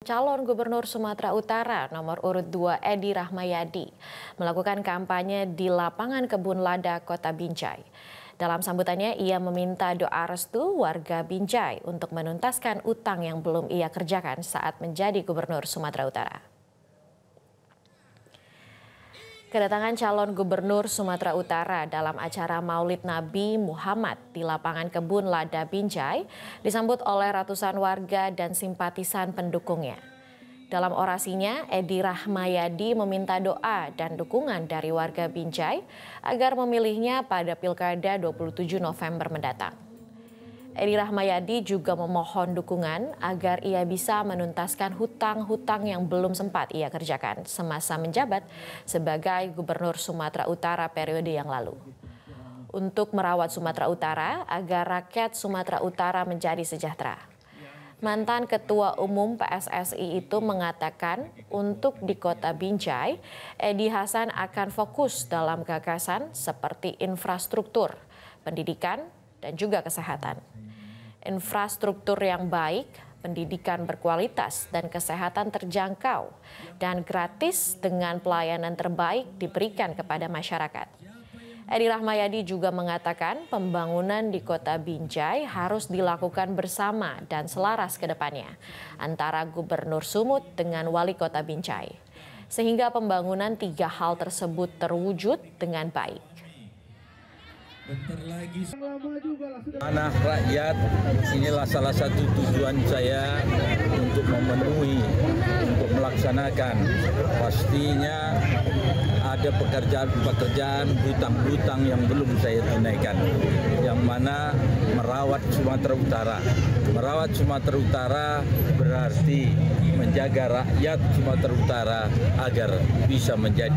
Calon Gubernur Sumatera Utara nomor urut 2 Edi Rahmayadi melakukan kampanye di lapangan Kebun Lada, Kota Binjai. Dalam sambutannya, ia meminta doa restu warga Binjai untuk menuntaskan utang yang belum ia kerjakan saat menjadi Gubernur Sumatera Utara. Kedatangan calon Gubernur Sumatera Utara dalam acara Maulid Nabi Muhammad di lapangan Kebun Lada Binjai disambut oleh ratusan warga dan simpatisan pendukungnya. Dalam orasinya, Edi Rahmayadi meminta doa dan dukungan dari warga Binjai agar memilihnya pada Pilkada 27 November mendatang. Edi Rahmayadi juga memohon dukungan agar ia bisa menuntaskan hutang-hutang yang belum sempat ia kerjakan semasa menjabat sebagai Gubernur Sumatera Utara periode yang lalu. Untuk merawat Sumatera Utara agar rakyat Sumatera Utara menjadi sejahtera. Mantan Ketua Umum PSSI itu mengatakan untuk di Kota Binjai, Edi Hasan akan fokus dalam gagasan seperti infrastruktur, pendidikan, dan juga kesehatan. Infrastruktur yang baik, pendidikan berkualitas, dan kesehatan terjangkau dan gratis dengan pelayanan terbaik diberikan kepada masyarakat. Edi Rahmayadi juga mengatakan pembangunan di Kota Binjai harus dilakukan bersama dan selaras ke depannya antara Gubernur Sumut dengan Wali Kota Binjai, sehingga pembangunan 3 hal tersebut terwujud dengan baik. Anak rakyat, inilah salah satu tujuan saya untuk memenuhi, untuk melaksanakan. Pastinya ada pekerjaan-pekerjaan, hutang-hutang yang belum saya tunaikan, yang mana merawat Sumatera Utara. Merawat Sumatera Utara berarti menjaga rakyat Sumatera Utara agar bisa menjadi